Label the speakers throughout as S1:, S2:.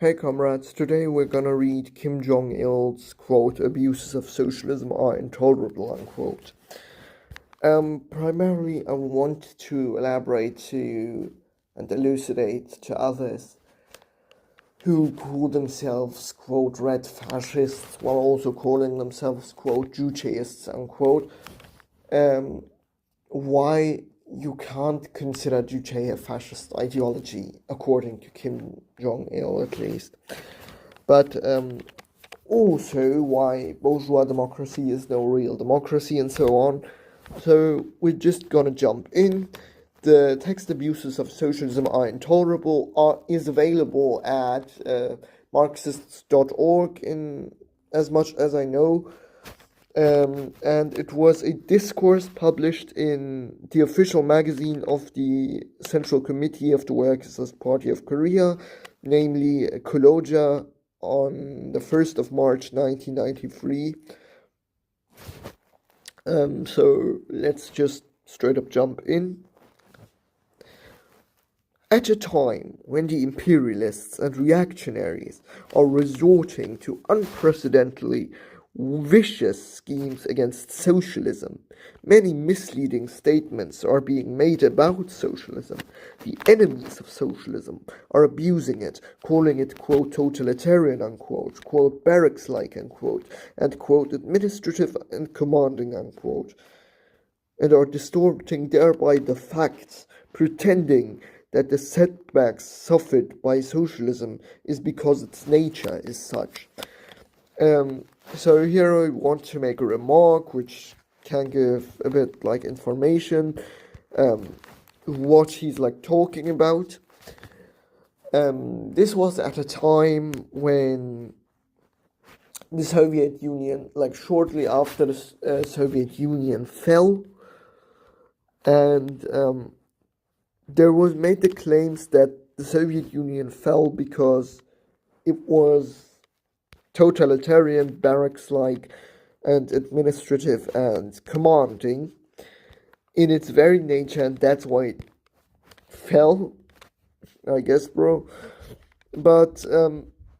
S1: Hey comrades, today we're gonna read Kim Jong-il's quote, "Abuses of socialism are intolerable," unquote. Primarily I want to elaborate to and elucidate to others who call themselves, quote, red fascists while also calling themselves, quote, Jucheists, unquote, why you can't consider Juche a fascist ideology, according to Kim Jong-il at least. But also why bourgeois democracy is no real democracy and so on. So we're just gonna jump in. The text "Abuses of Socialism are Intolerable" is available at Marxists.org in as much as I know. And it was a discourse published in the official magazine of the Central Committee of the Workers' Party of Korea, namely Koloja, on the 1st of March 1993. So let's just straight up jump in. At a time when the imperialists and reactionaries are resorting to unprecedentedly vicious schemes against socialism, many misleading statements are being made about socialism. The enemies of socialism are abusing it, calling it, quote, totalitarian, unquote, quote, barracks-like, unquote, and, quote, administrative and commanding, unquote, and are distorting thereby the facts, pretending that the setbacks suffered by socialism is because its nature is such. So here I want to make a remark which can give a bit like information, what he's like talking about. This was at a time when the Soviet Union, like shortly after the Soviet Union fell, and there was made the claims that the Soviet Union fell because it was totalitarian, barracks-like, and administrative and commanding in its very nature, and that's why it fell, I guess, bro. But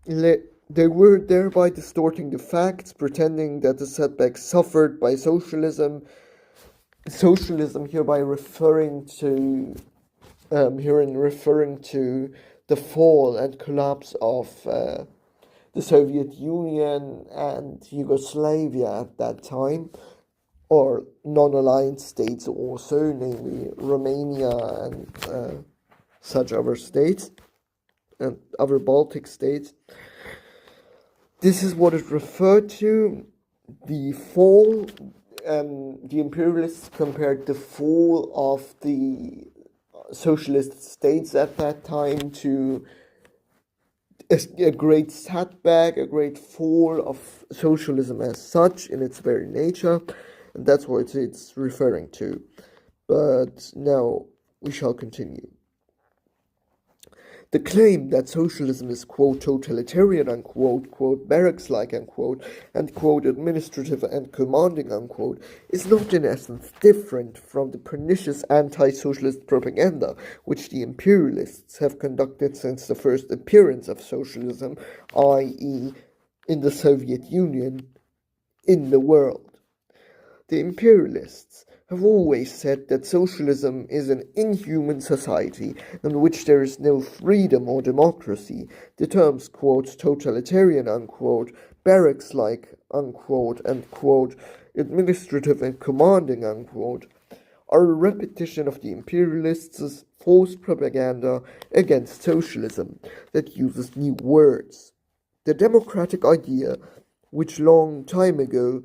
S1: they were thereby distorting the facts, pretending that the setbacks suffered by socialism hereby referring to the fall and collapse of the Soviet Union and Yugoslavia at that time, or non-aligned states also, namely Romania and such other states and other Baltic states. This is what it referred to. The fall, the imperialists compared the fall of the socialist states at that time to a great setback, a great fall of socialism as such in its very nature, and that's what it's referring to. But now we shall continue. The claim that socialism is, quote, totalitarian, unquote, quote, barracks-like, unquote, and, quote, administrative and commanding, unquote, is not in essence different from the pernicious anti-socialist propaganda which the imperialists have conducted since the first appearance of socialism, i.e., in the Soviet Union, in the world. The imperialists have always said that socialism is an inhuman society in which there is no freedom or democracy. The terms, quote, totalitarian, unquote, barracks-like, unquote, and, quote, administrative and commanding, unquote, are a repetition of the imperialists' false propaganda against socialism that uses new words. The democratic idea, which long time ago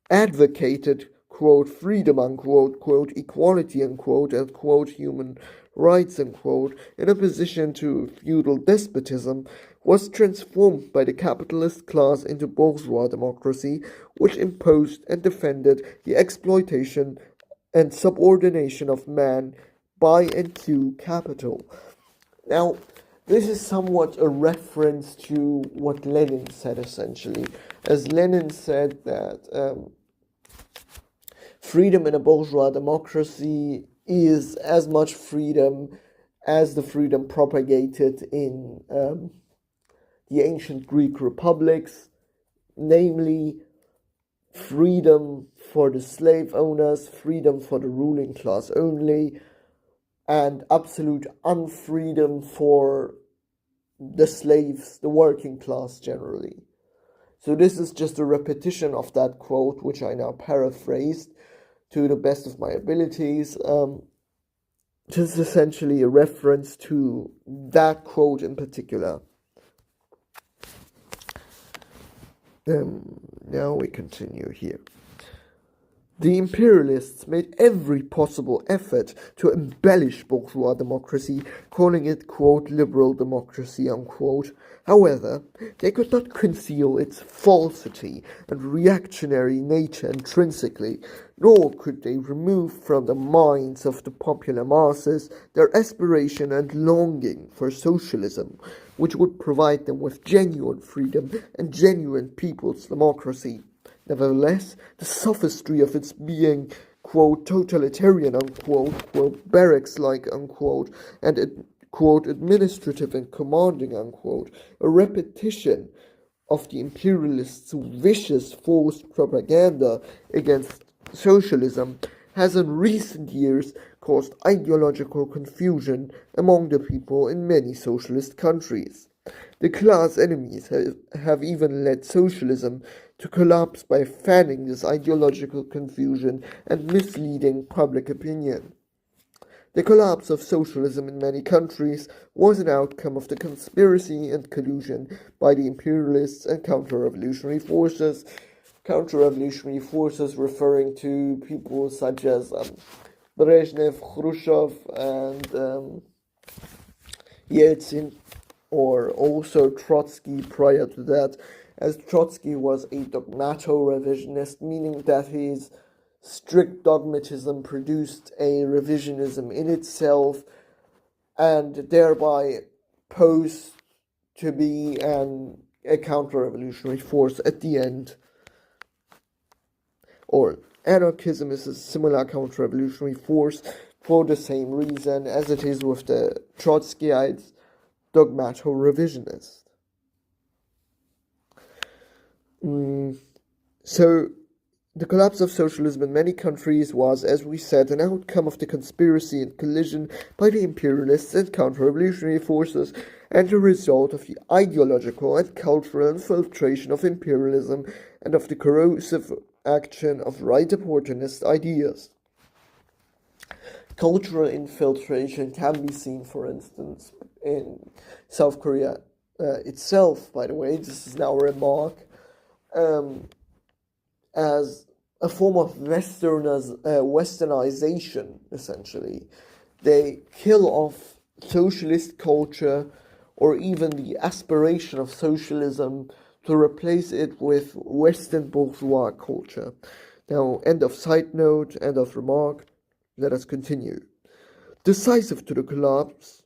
S1: advocated, quote, freedom, unquote, quote, equality, unquote, and, quote, human rights, unquote, in opposition to feudal despotism, was transformed by the capitalist class into bourgeois democracy, which imposed and defended the exploitation and subordination of man by and to capital. Now, this is somewhat a reference to what Lenin said, essentially, as Lenin said that freedom in a bourgeois democracy is as much freedom as the freedom propagated in the ancient Greek republics, namely freedom for the slave owners, freedom for the ruling class only, and absolute unfreedom for the slaves, the working class generally. So this is just a repetition of that quote, which I now paraphrased to the best of my abilities. This is essentially a reference to that quote in particular. Now we continue here. The imperialists made every possible effort to embellish bourgeois democracy, calling it, quote, liberal democracy, unquote. However, they could not conceal its falsity and reactionary nature intrinsically, nor could they remove from the minds of the popular masses their aspiration and longing for socialism, which would provide them with genuine freedom and genuine people's democracy. Nevertheless, the sophistry of its being, quote, totalitarian, unquote, quote, barracks-like, unquote, and, quote, administrative and commanding, unquote, a repetition of the imperialists' vicious forced propaganda against socialism, has in recent years caused ideological confusion among the people in many socialist countries. The class enemies have even led socialism to collapse by fanning this ideological confusion and misleading public opinion. The collapse of socialism in many countries was an outcome of the conspiracy and collusion by the imperialists and counter-revolutionary forces. Counter-revolutionary forces referring to people such as Brezhnev, Khrushchev, and Yeltsin, or also Trotsky prior to that, as Trotsky was a dogmato-revisionist, meaning that his strict dogmatism produced a revisionism in itself and thereby posed to be a counter-revolutionary force at the end. Or anarchism is a similar counter-revolutionary force for the same reason as it is with the Trotskyites, dogmato-revisionist. So, the collapse of socialism in many countries was, as we said, an outcome of the conspiracy and collision by the imperialists and counter-revolutionary forces, and a result of the ideological and cultural infiltration of imperialism and of the corrosive action of right opportunist ideas. Cultural infiltration can be seen, for instance, in South Korea itself, by the way. This is now a remark, as a form of westernization, essentially. They kill off socialist culture or even the aspiration of socialism to replace it with Western bourgeois culture. Now, end of side note, end of remark. Let us continue. Decisive to the collapse,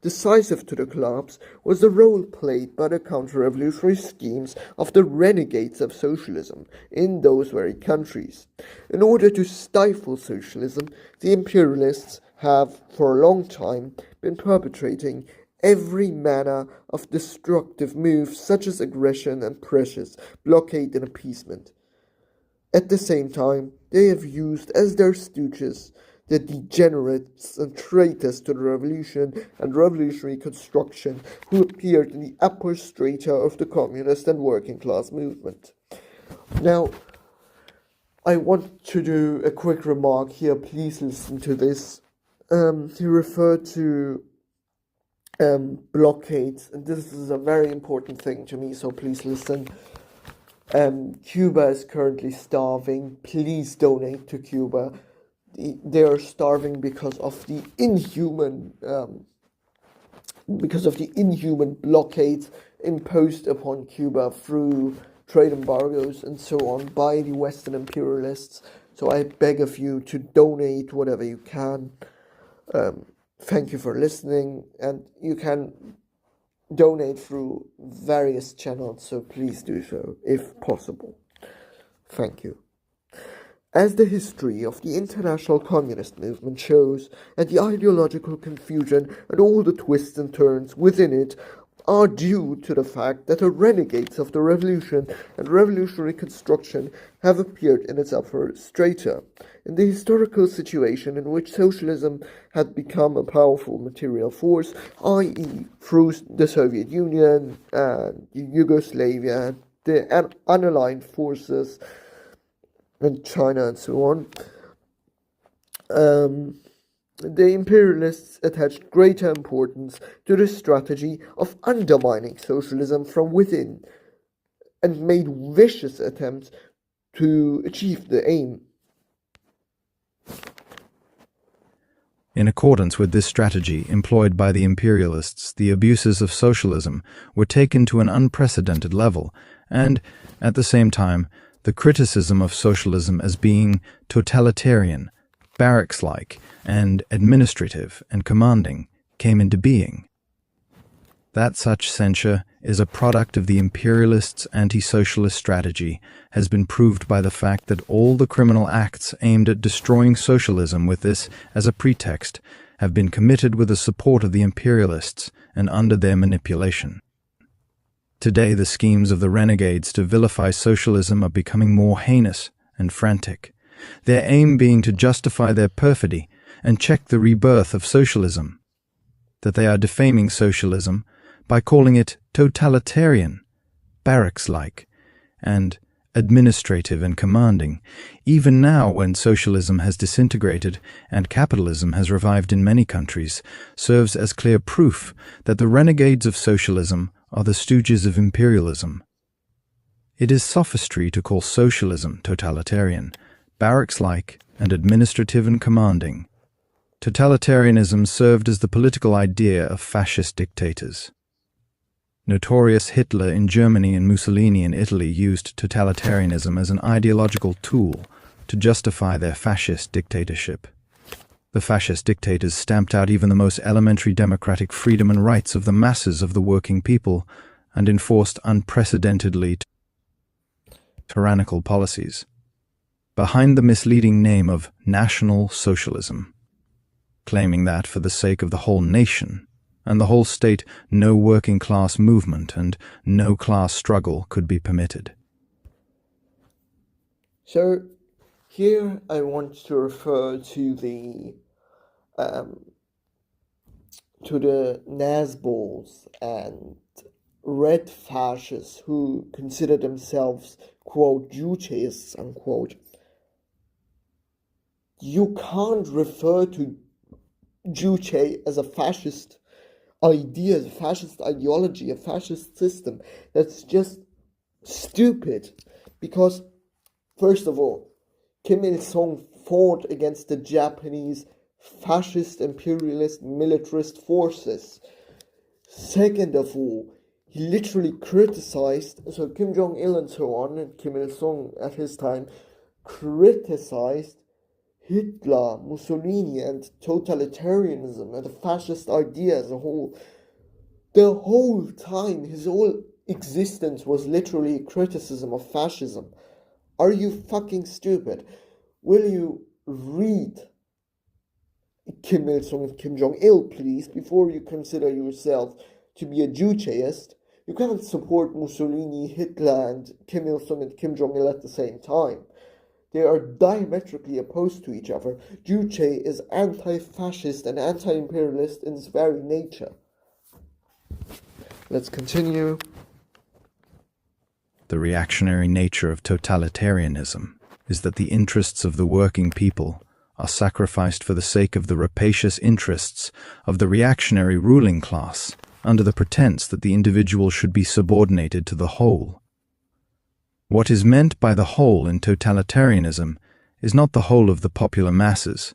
S1: Decisive to the collapse was the role played by the counter-revolutionary schemes of the renegades of socialism in those very countries. In order to stifle socialism, the imperialists have, for a long time, been perpetrating every manner of destructive moves such as aggression and pressures, blockade and appeasement. At the same time, they have used as their stooges the degenerates and traitors to the revolution and revolutionary construction who appeared in the upper strata of the communist and working class movement. Now, I want to do a quick remark here. Please listen to this. He referred to blockades, and this is a very important thing to me, so please listen. Cuba is currently starving. Please donate to Cuba. They are starving because of the inhuman blockades imposed upon Cuba through trade embargoes and so on by the Western imperialists. So I beg of you to donate whatever you can. Thank you for listening, and you can donate through various channels, so please do so if possible. Thank you. As the history of the international communist movement shows, and the ideological confusion and all the twists and turns within it are due to the fact that the renegades of the revolution and revolutionary construction have appeared in its upper strata. In the historical situation in which socialism had become a powerful material force, i.e., through the Soviet Union and Yugoslavia, the unaligned forces and China and so on, the imperialists attached greater importance to the strategy of undermining socialism from within and made vicious attempts to achieve the aim.
S2: In accordance with this strategy employed by the imperialists, the abuses of socialism were taken to an unprecedented level, and, at the same time, the criticism of socialism as being totalitarian, barracks-like, and administrative and commanding came into being. That such censure is a product of the imperialists' anti-socialist strategy has been proved by the fact that all the criminal acts aimed at destroying socialism with this as a pretext have been committed with the support of the imperialists and under their manipulation. Today, the schemes of the renegades to vilify socialism are becoming more heinous and frantic, their aim being to justify their perfidy and check the rebirth of socialism. That they are defaming socialism by calling it totalitarian, barracks-like, and administrative and commanding, even now when socialism has disintegrated and capitalism has revived in many countries, serves as clear proof that the renegades of socialism are the stooges of imperialism. It is sophistry to call socialism totalitarian, barracks-like, and administrative and commanding. Totalitarianism served as the political idea of fascist dictators. Notorious Hitler in Germany and Mussolini in Italy used totalitarianism as an ideological tool to justify their fascist dictatorship. The fascist dictators stamped out even the most elementary democratic freedom and rights of the masses of the working people and enforced unprecedentedly tyrannical policies. Behind the misleading name of National Socialism, claiming that for the sake of the whole nation and the whole state no working-class movement and no class struggle could be permitted.
S1: So, here I want to refer to the Nazis and red fascists who consider themselves, quote, Jucheists, unquote. You can't refer to Juche as a fascist idea, a fascist ideology, a fascist system. That's just stupid. Because, first of all, Kim Il-sung fought against the Japanese fascist, imperialist, militarist forces. Second of all, he literally criticized, so Kim Jong-il and so on, and Kim Il-sung at his time, criticized Hitler, Mussolini, and totalitarianism and the fascist idea as a whole. The whole time, his whole existence was literally a criticism of fascism. Are you fucking stupid? Will you read Kim Il-sung and Kim Jong-il, please, before you consider yourself to be a Jucheist? You can't support Mussolini, Hitler, and Kim Il-sung and Kim Jong-il at the same time. They are diametrically opposed to each other. Juche is anti-fascist and anti-imperialist in its very nature. Let's continue.
S2: The reactionary nature of totalitarianism is that the interests of the working people are sacrificed for the sake of the rapacious interests of the reactionary ruling class under the pretense that the individual should be subordinated to the whole. What is meant by the whole in totalitarianism is not the whole of the popular masses,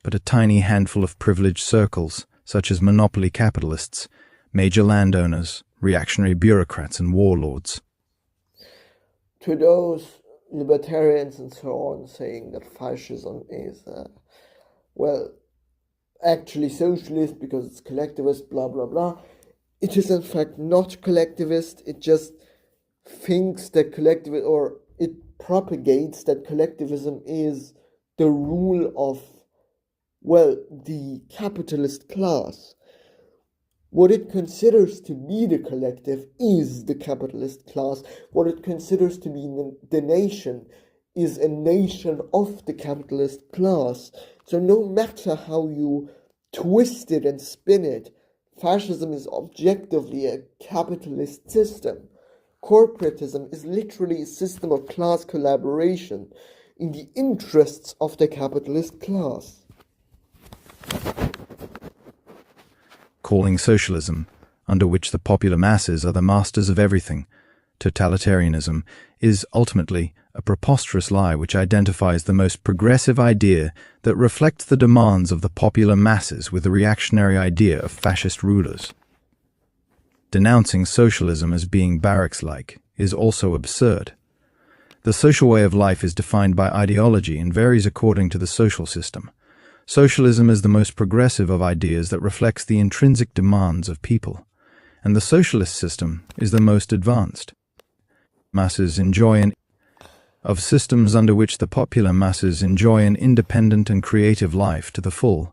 S2: but a tiny handful of privileged circles, such as monopoly capitalists, major landowners, reactionary bureaucrats, and warlords.
S1: To those libertarians and so on saying that fascism is, actually socialist because it's collectivist, blah, blah, blah, it is in fact not collectivist. It just thinks that collectivist, or it propagates that collectivism is the rule of, well, the capitalist class. What it considers to be the collective is the capitalist class. What it considers to be the nation is a nation of the capitalist class. So no matter how you twist it and spin it, fascism is objectively a capitalist system. Corporatism is literally a system of class collaboration in the interests of the capitalist class.
S2: Calling socialism, under which the popular masses are the masters of everything, totalitarianism, is ultimately a preposterous lie which identifies the most progressive idea that reflects the demands of the popular masses with the reactionary idea of fascist rulers. Denouncing socialism as being barracks-like is also absurd. The social way of life is defined by ideology and varies according to the social system. Socialism is the most progressive of ideas that reflects the intrinsic demands of people, and the socialist system is the most advanced. Masses enjoy of systems under which the popular masses enjoy an independent and creative life to the full.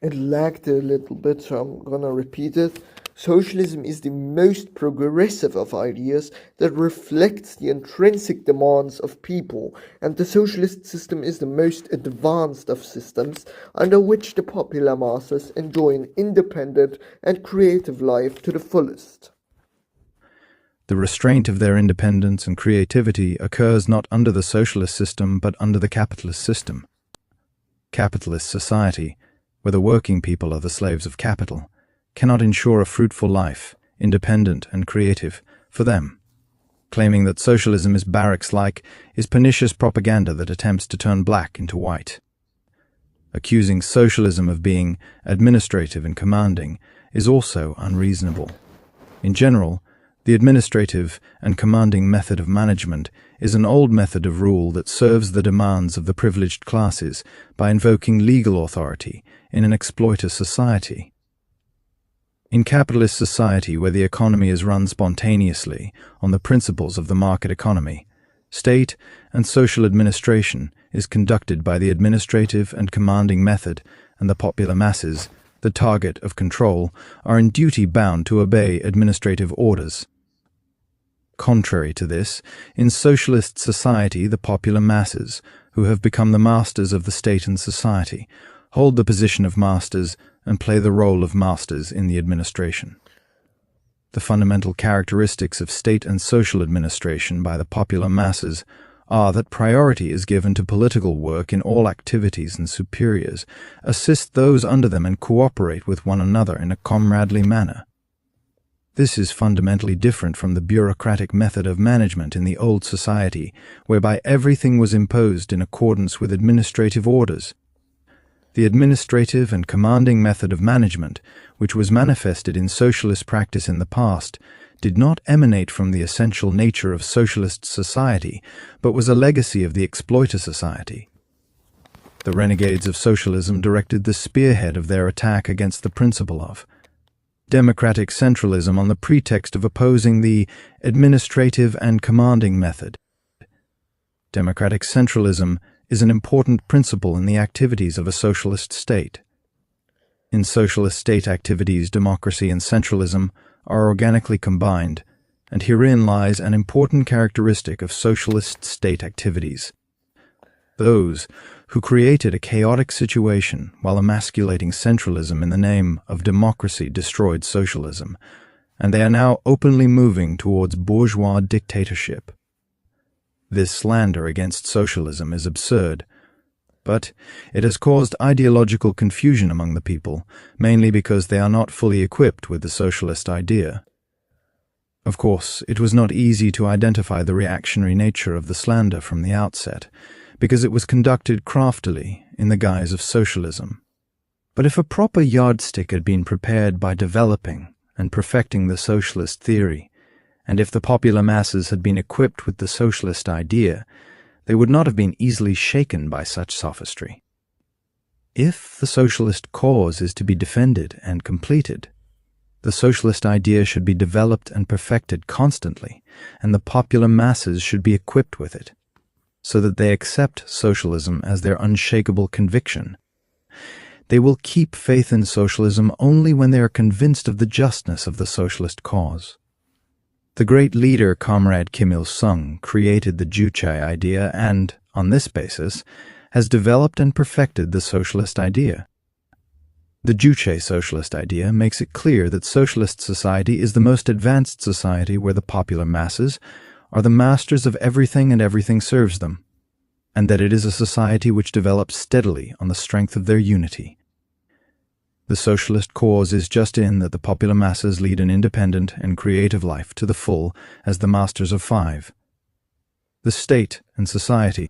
S1: It lagged a little bit, so I'm gonna repeat it. Socialism is the most progressive of ideas that reflects the intrinsic demands of people, and the socialist system is the most advanced of systems under which the popular masses enjoy an independent and creative life to the fullest.
S2: The restraint of their independence and creativity occurs not under the socialist system but under the capitalist system. Capitalist society, where the working people are the slaves of capital, cannot ensure a fruitful life, independent and creative, for them. Claiming that socialism is barracks-like is pernicious propaganda that attempts to turn black into white. Accusing socialism of being administrative and commanding is also unreasonable. In general, the administrative and commanding method of management is an old method of rule that serves the demands of the privileged classes by invoking legal authority in an exploiter society. In capitalist society, where the economy is run spontaneously on the principles of the market economy, state and social administration is conducted by the administrative and commanding method, and the popular masses, the target of control, are in duty bound to obey administrative orders. Contrary to this, in socialist society, the popular masses, who have become the masters of the state and society, hold the position of masters and play the role of masters in the administration. The fundamental characteristics of state and social administration by the popular masses are that priority is given to political work in all activities, and superiors assist those under them and cooperate with one another in a comradely manner. This is fundamentally different from the bureaucratic method of management in the old society, whereby everything was imposed in accordance with administrative orders. The administrative and commanding method of management, which was manifested in socialist practice in the past, did not emanate from the essential nature of socialist society, but was a legacy of the exploiter society. The renegades of socialism directed the spearhead of their attack against the principle of democratic centralism on the pretext of opposing the administrative and commanding method. Democratic centralism is an important principle in the activities of a socialist state. In socialist state activities, democracy and centralism are organically combined, and herein lies an important characteristic of socialist state activities. Those who created a chaotic situation while emasculating centralism in the name of democracy destroyed socialism, and they are now openly moving towards bourgeois dictatorship. This slander against socialism is absurd, but it has caused ideological confusion among the people, mainly because they are not fully equipped with the socialist idea. Of course, it was not easy to identify the reactionary nature of the slander from the outset, because it was conducted craftily in the guise of socialism. But if a proper yardstick had been prepared by developing and perfecting the socialist theory, and if the popular masses had been equipped with the socialist idea, they would not have been easily shaken by such sophistry. If the socialist cause is to be defended and completed, the socialist idea should be developed and perfected constantly, and the popular masses should be equipped with it, so that they accept socialism as their unshakable conviction. They will keep faith in socialism only when they are convinced of the justness of the socialist cause. The great leader Comrade Kim Il-sung created the Juche idea and, on this basis, has developed and perfected the socialist idea. The Juche socialist idea makes it clear that socialist society is the most advanced society where the popular masses are the masters of everything and everything serves them, and that it is a society which develops steadily on the strength of their unity. The socialist cause is just in that the popular masses lead an independent and creative life to the full as the masters of five. The state and society.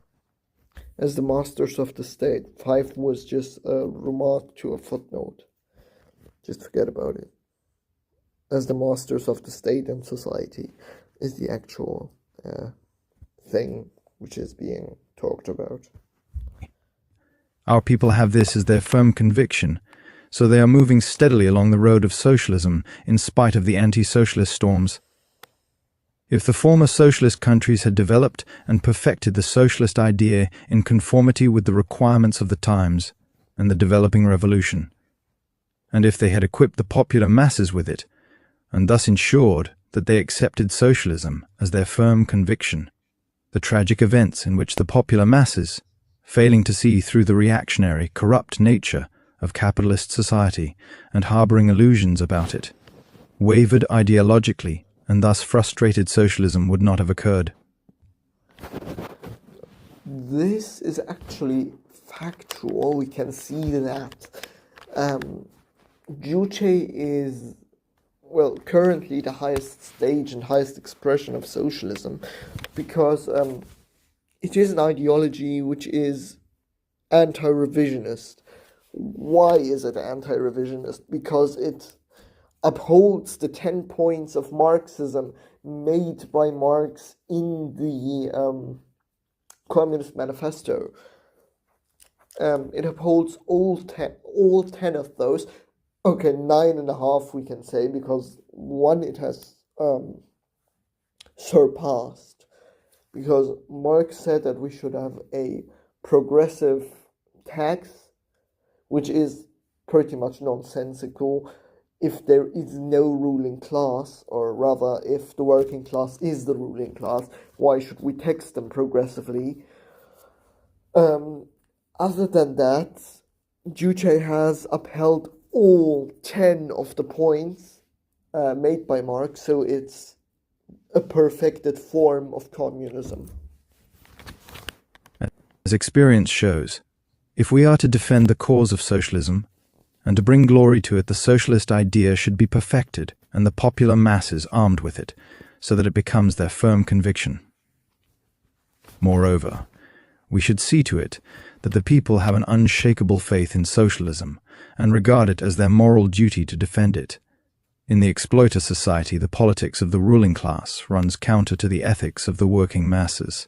S1: As the masters of the state. Five was just a remark to a footnote. Just forget about it. As the masters of the state and society is the actual thing which is being talked about.
S2: Our people have this as their firm conviction, so they are moving steadily along the road of socialism in spite of the anti-socialist storms. If the former socialist countries had developed and perfected the socialist idea in conformity with the requirements of the times and the developing revolution, and if they had equipped the popular masses with it, and thus ensured that they accepted socialism as their firm conviction, the tragic events in which the popular masses, failing to see through the reactionary, corrupt nature of capitalist society and harboring illusions about it, wavered ideologically, and thus frustrated socialism would not have occurred.
S1: This is actually factual. We can see that Juche is, well, currently the highest stage and highest expression of socialism, because it is an ideology which is anti-revisionist. Why is it anti-revisionist? Because it upholds the 10 points of Marxism made by Marx in the Communist Manifesto. It upholds all 10 of those. Okay, 9.5 we can say, because one it has surpassed. Because Marx said that we should have a progressive tax, which is pretty much nonsensical if there is no ruling class, or rather if the working class is the ruling class. Why should we tax them progressively? Other than that, Juche has upheld all 10 of the points made by Marx, so it's a perfected form of communism.
S2: As experience shows, if we are to defend the cause of socialism, and to bring glory to it, the socialist idea should be perfected and the popular masses armed with it, so that it becomes their firm conviction. Moreover, we should see to it that the people have an unshakable faith in socialism and regard it as their moral duty to defend it. In the exploiter society, the politics of the ruling class runs counter to the ethics of the working masses,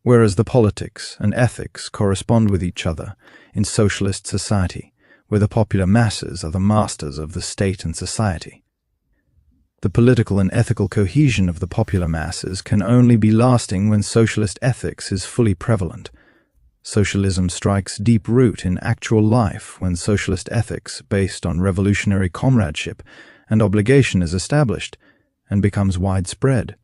S2: whereas the politics and ethics correspond with each other in socialist society, where the popular masses are the masters of the state and society. The political and ethical cohesion of the popular masses can only be lasting when socialist ethics is fully prevalent. Socialism strikes deep root in actual life when socialist ethics based on revolutionary comradeship and obligation is established and becomes widespread.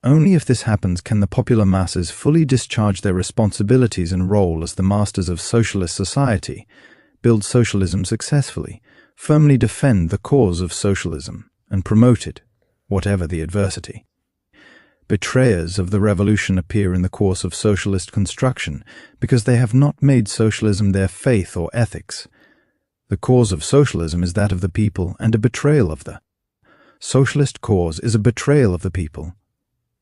S2: Only if this happens can the popular masses fully discharge their responsibilities and role as the masters of socialist society, build socialism successfully, firmly defend the cause of socialism, and promote it, whatever the adversity. Betrayers of the revolution appear in the course of socialist construction because they have not made socialism their faith or ethics. The cause of socialism is that of the people and a betrayal of the socialist cause is a betrayal of the people.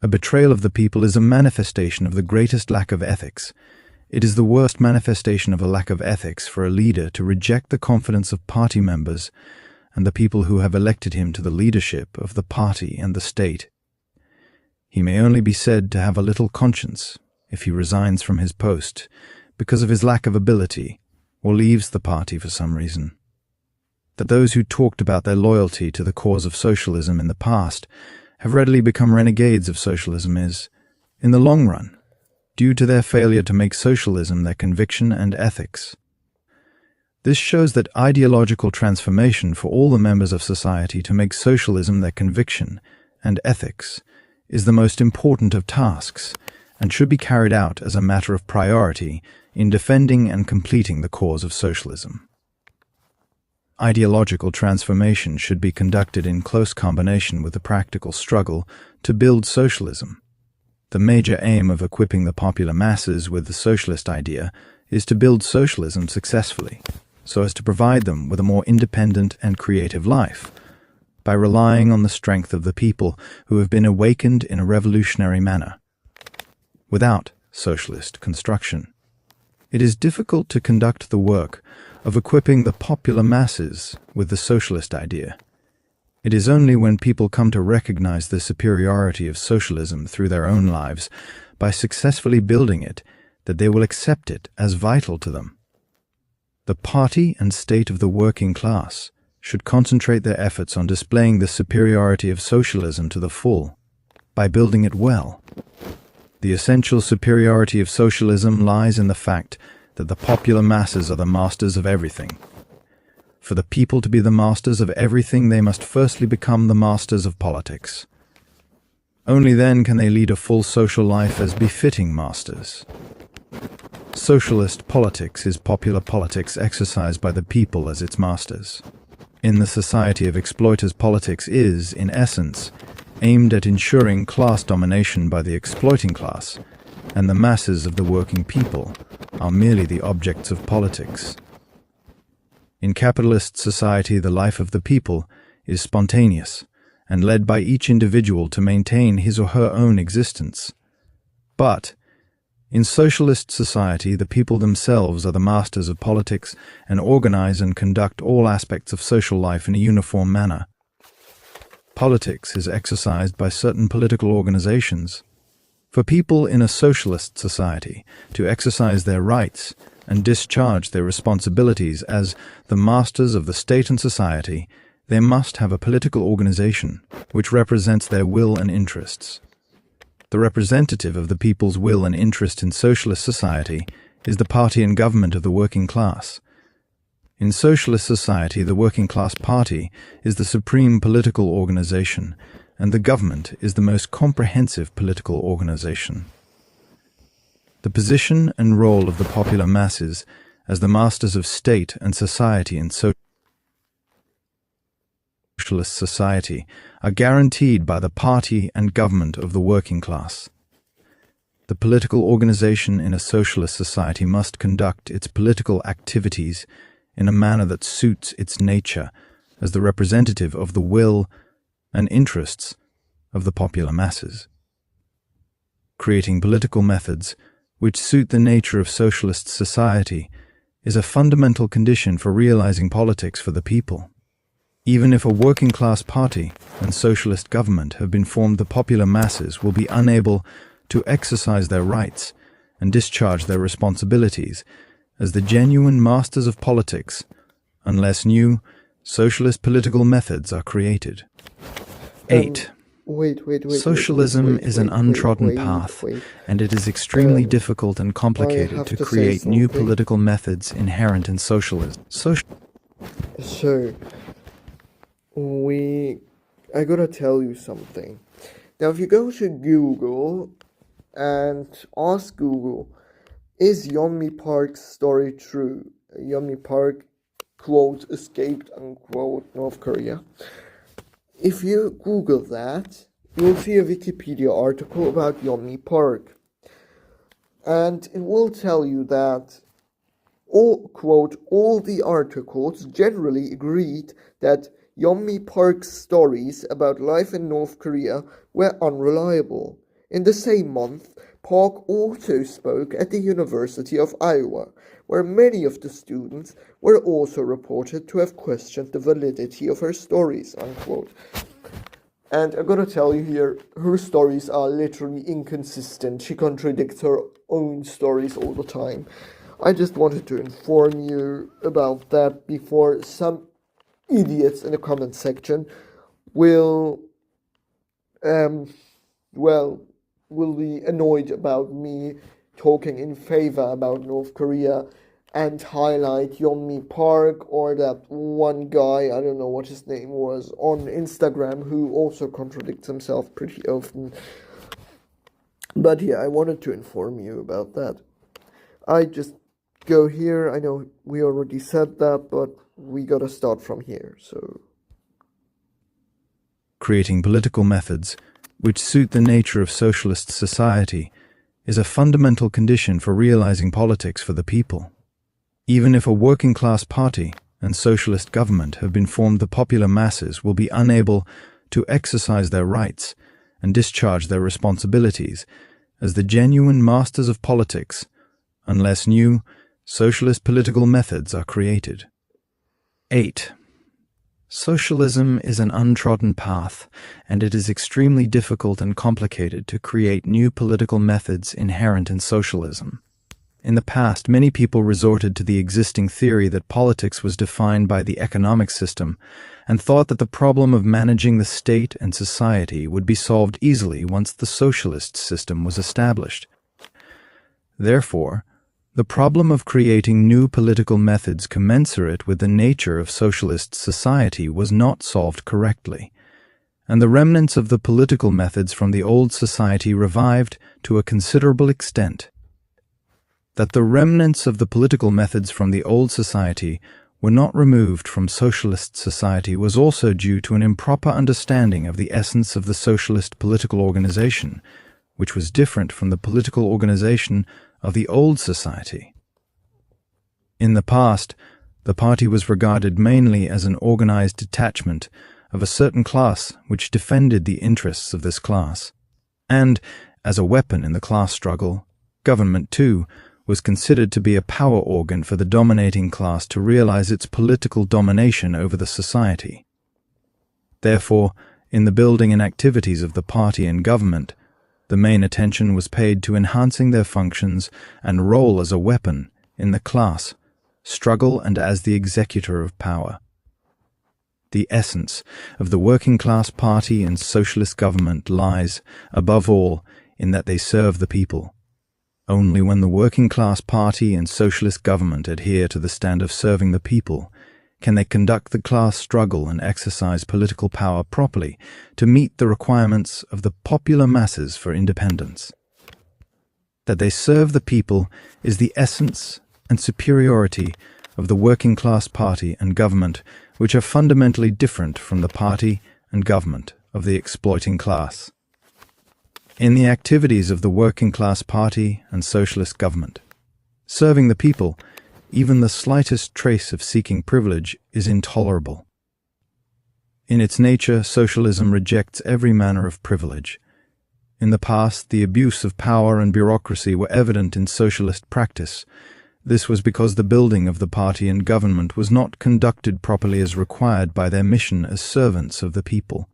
S2: A betrayal of the people is a manifestation of the greatest lack of ethics. It is the worst manifestation of a lack of ethics for a leader to reject the confidence of party members and the people who have elected him to the leadership of the party and the state. He may only be said to have a little conscience if he resigns from his post because of his lack of ability or leaves the party for some reason. that those who talked about their loyalty to the cause of socialism in the past have readily become renegades of socialism is, in the long run, due to their failure to make socialism their conviction and ethics. This shows that ideological transformation for all the members of society to make socialism their conviction and ethics is the most important of tasks and should be carried out as a matter of priority in defending and completing the cause of socialism. Ideological transformation should be conducted in close combination with the practical struggle to build socialism. The major aim of equipping the popular masses with the socialist idea is to build socialism successfully, so as to provide them with a more independent and creative life, by relying on the strength of the people who have been awakened in a revolutionary manner. Without socialist construction, it is difficult to conduct the work of equipping the popular masses with the socialist idea. It is only when people come to recognize the superiority of socialism through their own lives, by successfully building it, that they will accept it as vital to them. The party and state of the working class should concentrate their efforts on displaying the superiority of socialism to the full, by building it well. The essential superiority of socialism lies in the fact that the popular masses are the masters of everything. For the people to be the masters of everything, they must firstly become the masters of politics. Only then can they lead a full social life as befitting masters. Socialist politics is popular politics exercised by the people as its masters. In the society of exploiters, politics is, in essence, aimed at ensuring class domination by the exploiting class, and the masses of the working people are merely the objects of politics. In capitalist society, the life of the people is spontaneous and led by each individual to maintain his or her own existence. But in socialist society, the people themselves are the masters of politics and organize and conduct all aspects of social life in a uniform manner. Politics is exercised by certain political organizations. For people in a socialist society to exercise their rights and discharge their responsibilities as the masters of the state and society, they must have a political organization which represents their will and interests. The representative of the people's will and interest in socialist society is the party and government of the working class. In socialist society, the working class party is the supreme political organization, and the government is the most comprehensive political organization. The position and role of the popular masses as the masters of state and society in socialist society are guaranteed by the party and government of the working class. The political organization in a socialist society must conduct its political activities in a manner that suits its nature as the representative of the will and interests of the popular masses. Creating political methods which suit the nature of socialist society is a fundamental condition for realizing politics for the people. Even if a working-class party and socialist government have been formed, the popular masses will be unable to exercise their rights and discharge their responsibilities as the genuine masters of politics unless new socialist political methods are created. 8. Socialism is an untrodden path, and it is extremely difficult and complicated to create new political methods inherent in socialism.
S1: I gotta tell you something. Now, if you go to Google and ask Google, is Yeonmi Park's story true? Yeonmi Park, quote, escaped, unquote, North Korea. If you Google that, you will see a Wikipedia article about Yeonmi Park. And it will tell you that, all the articles generally agreed that Yeonmi Park's stories about life in North Korea were unreliable. In the same month, Park also spoke at the University of Iowa, where many of the students were also reported to have questioned the validity of her stories, unquote. And I'm gonna tell you here, her stories are literally inconsistent. She contradicts her own stories all the time. I just wanted to inform you about that before some idiots in the comment section will will be annoyed about me talking in favor about North Korea and highlight Yeonmi Park or that one guy, I don't know what his name was, on Instagram who also contradicts himself pretty often. But yeah, I wanted to inform you about that. I just go here. I know we already said that, but we gotta start from here, so.
S2: Creating political methods which suit the nature of socialist society is a fundamental condition for realizing politics for the people. Even if a working-class party and socialist government have been formed, the popular masses will be unable to exercise their rights and discharge their responsibilities as the genuine masters of politics unless new socialist political methods are created. 8. Socialism is an untrodden path, and it is extremely difficult and complicated to create new political methods inherent in socialism. In the past, many people resorted to the existing theory that politics was defined by the economic system and thought that the problem of managing the state and society would be solved easily once the socialist system was established. Therefore, the problem of creating new political methods commensurate with the nature of socialist society was not solved correctly, and the remnants of the political methods from the old society revived to a considerable extent. That the remnants of the political methods from the old society were not removed from socialist society was also due to an improper understanding of the essence of the socialist political organization, which was different from the political organization of the old society. In the past, the party was regarded mainly as an organized detachment of a certain class which defended the interests of this class, and, as a weapon in the class struggle, government, too, was considered to be a power organ for the dominating class to realize its political domination over the society. Therefore, in the building and activities of the party and government, the main attention was paid to enhancing their functions and role as a weapon in the class struggle and as the executor of power. The essence of the working class party and socialist government lies, above all, in that they serve the people. Only when the working class party and socialist government adhere to the stand of serving the people can they conduct the class struggle and exercise political power properly to meet the requirements of the popular masses for independence. That they serve the people is the essence and superiority of the working class party and government, which are fundamentally different from the party and government of the exploiting class. In the activities of the working class party and socialist government, serving the people, even the slightest trace of seeking privilege is intolerable. In its nature, socialism rejects every manner of privilege. In the past, the abuse of power and bureaucracy were evident in socialist practice. This was because the building of the party and government was not conducted properly as required by their mission as servants of the people.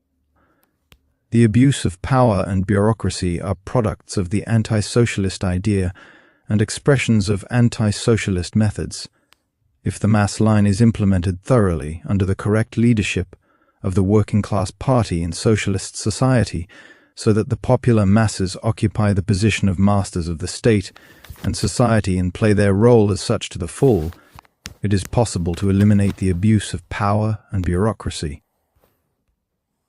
S2: The abuse of power and bureaucracy are products of the anti-socialist idea and expressions of anti-socialist methods. If the mass line is implemented thoroughly under the correct leadership of the working class party in socialist society, so that the popular masses occupy the position of masters of the state and society and play their role as such to the full, it is possible to eliminate the abuse of power and bureaucracy.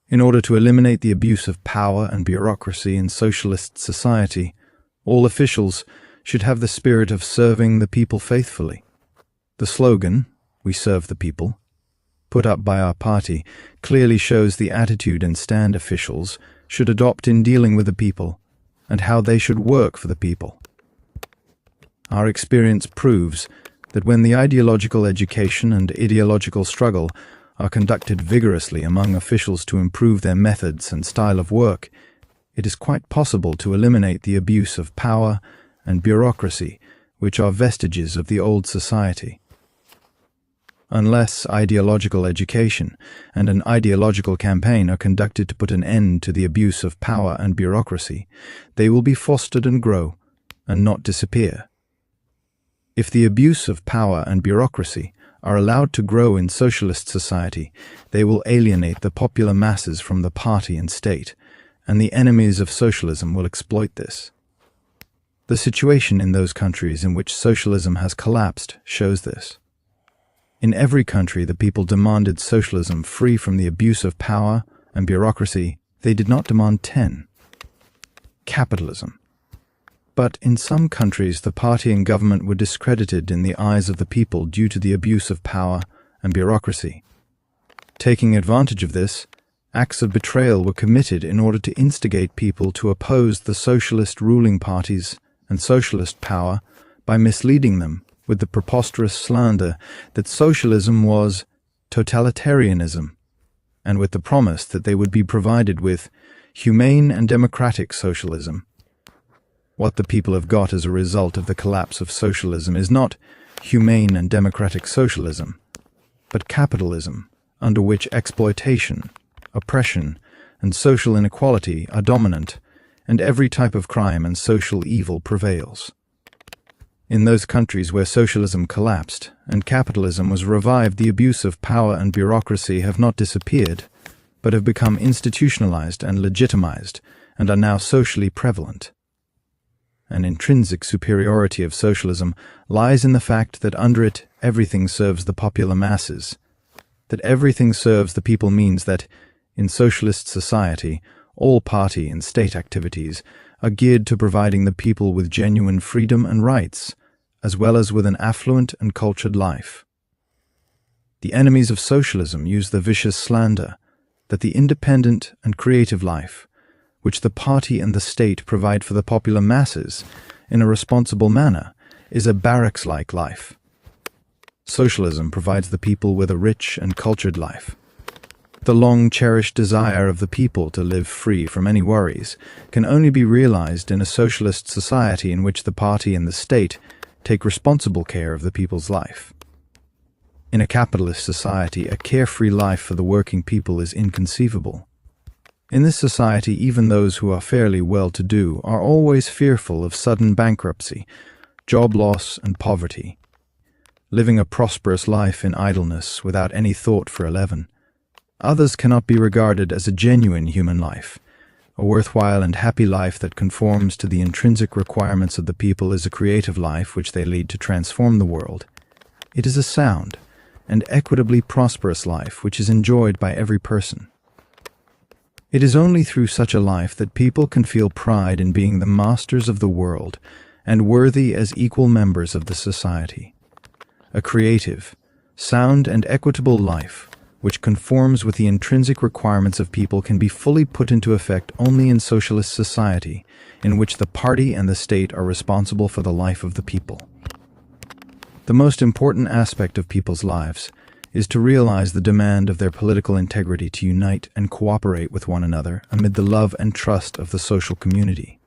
S2: In order to eliminate the abuse of power and bureaucracy in socialist society, all officials should have the spirit of serving the people faithfully. The slogan, "We serve the people," put up by our party, clearly shows the attitude and stand officials should adopt in dealing with the people, and how they should work for the people. Our experience proves that when the ideological education and ideological struggle are conducted vigorously among officials to improve their methods and style of work, it is quite possible to eliminate the abuse of power and bureaucracy, which are vestiges of the old society. Unless ideological education and an ideological campaign are conducted to put an end to the abuse of power and bureaucracy, they will be fostered and grow, and not disappear. If the abuse of power and bureaucracy are allowed to grow in socialist society, they will alienate the popular masses from the party and state, and the enemies of socialism will exploit this. The situation in those countries in which socialism has collapsed shows this. In every country, the people demanded socialism free from the abuse of power and bureaucracy. They did not demand 10. Capitalism. But in some countries, the party and government were discredited in the eyes of the people due to the abuse of power and bureaucracy. Taking advantage of this, acts of betrayal were committed in order to instigate people to oppose the socialist ruling parties and socialist power by misleading them with the preposterous slander that socialism was totalitarianism, and with the promise that they would be provided with humane and democratic socialism. What the people have got as a result of the collapse of socialism is not humane and democratic socialism, but capitalism, under which exploitation, oppression, and social inequality are dominant, and every type of crime and social evil prevails. In those countries where socialism collapsed and capitalism was revived, the abuse of power and bureaucracy have not disappeared, but have become institutionalized and legitimized, and are now socially prevalent. An intrinsic superiority of socialism lies in the fact that under it everything serves the popular masses. That everything serves the people means that, in socialist society, all party and state activities are geared to providing the people with genuine freedom and rights, as well as with an affluent and cultured life. The enemies of socialism use the vicious slander that the independent and creative life, which the party and the state provide for the popular masses in a responsible manner, is a barracks-like life. Socialism provides the people with a rich and cultured life. The long-cherished desire of the people to live free from any worries can only be realized in a socialist society in which the party and the state take responsible care of the people's life. In a capitalist society, a carefree life for the working people is inconceivable. In this society, even those who are fairly well-to-do are always fearful of sudden bankruptcy, job loss, and poverty. Living a prosperous life in idleness without any thought for 11. Others cannot be regarded as a genuine human life. A worthwhile and happy life that conforms to the intrinsic requirements of the people is a creative life which they lead to transform the world. It is a sound and equitably prosperous life which is enjoyed by every person. It is only through such a life that people can feel pride in being the masters of the world and worthy as equal members of the society. A creative, sound, and equitable life which conforms with the intrinsic requirements of people can be fully put into effect only in socialist society, in which the party and the state are responsible for the life of the people. The most important aspect of people's lives is to realize the demand of their political integrity to unite and cooperate with one another amid the love and trust of the social community.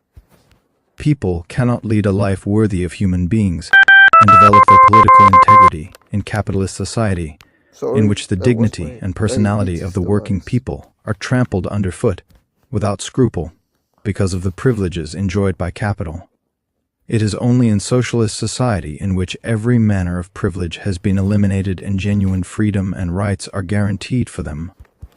S2: People cannot lead a life worthy of human beings and develop their political integrity in capitalist society, in which the dignity and personality of the working people are trampled underfoot without scruple because of the privileges enjoyed by capital. It is only in socialist society in which every manner of privilege has been eliminated and genuine freedom and rights are guaranteed for them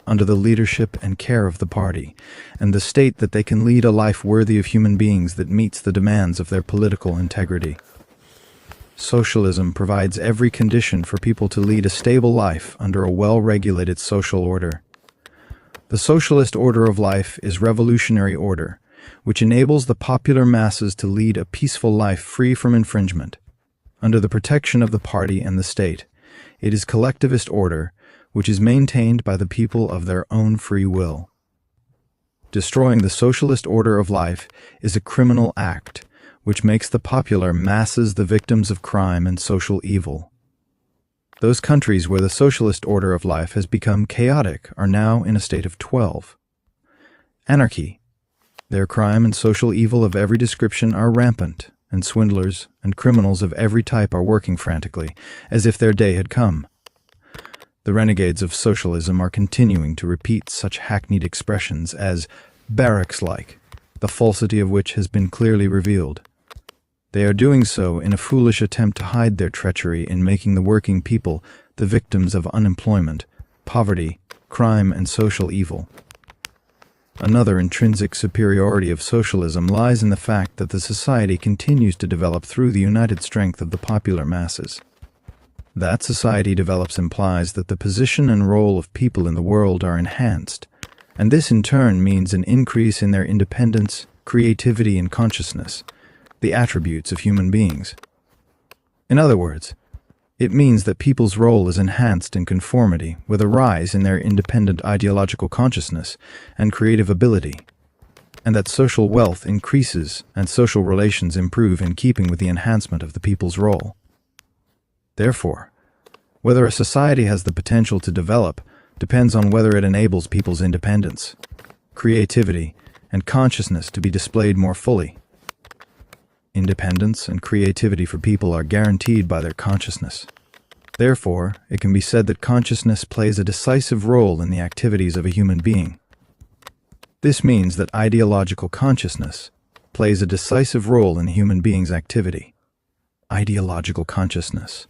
S2: under the leadership and care of the party and the state that they can lead a life worthy of human beings that meets the demands of their political integrity. Socialism provides every condition for people to lead a stable life under a well-regulated social order. The socialist order of life is revolutionary order, which enables the popular masses to lead a peaceful life free from infringement. Under the protection of the party and the state, it is collectivist order, which is maintained by the people of their own free will. Destroying the socialist order of life is a criminal act, which makes the popular masses the victims of crime and social evil. Those countries where the socialist order of life has become chaotic are now in a state of 12. Anarchy. Their crime and social evil of every description are rampant, and swindlers and criminals of every type are working frantically, as if their day had come. The renegades of socialism are continuing to repeat such hackneyed expressions as barracks-like, the falsity of which has been clearly revealed. They are doing so in a foolish attempt to hide their treachery in making the working people the victims of unemployment, poverty, crime, and social evil. Another intrinsic superiority of socialism lies in the fact that the society continues to develop through the united strength of the popular masses. That society develops implies that the position and role of people in the world are enhanced, and this in turn means an increase in their independence, creativity, and consciousness, the attributes of human beings. In other words, it means that people's role is enhanced in conformity with a rise in their independent ideological consciousness and creative ability, and that social wealth increases and social relations improve in keeping with the enhancement of the people's role. Therefore, whether a society has the potential to develop depends on whether it enables people's independence, creativity, and consciousness to be displayed more fully. Independence and creativity for people are guaranteed by their consciousness. Therefore, it can be said that consciousness plays a decisive role in the activities of a human being. This means that ideological consciousness plays a decisive role in a human being's activity. Ideological consciousness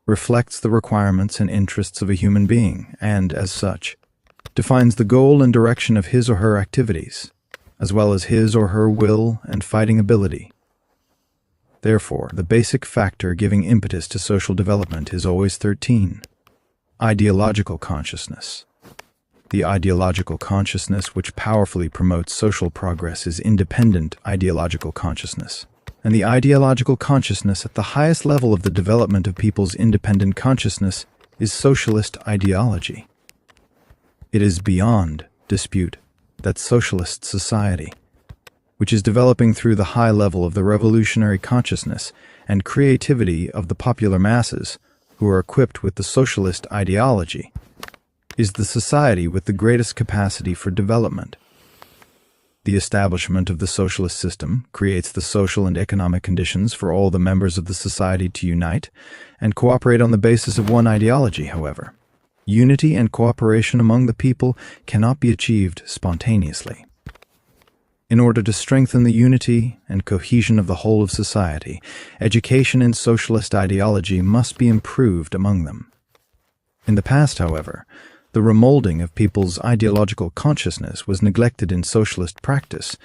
S2: reflects the requirements and interests of a human being and, as such, defines the goal and direction of his or her activities, as well as his or her will and fighting ability. Therefore, the basic factor giving impetus to social development is always 13. Ideological consciousness. The ideological consciousness which powerfully promotes social progress is independent ideological consciousness, and the ideological consciousness at the highest level of the development of people's independent consciousness is socialist ideology. It is beyond dispute that socialist society, which is developing through the high level of the revolutionary consciousness and creativity of the popular masses who are equipped with the socialist ideology, is the society with the greatest capacity for development. The establishment of the socialist system creates the social and economic conditions for all the members of the society to unite and cooperate on the basis of one ideology, however. Unity and cooperation among the people cannot be achieved spontaneously. In order to strengthen the unity and cohesion of the whole of society, education in socialist ideology must be improved among them. In the past, however, the remolding of people's ideological consciousness was neglected in socialist practice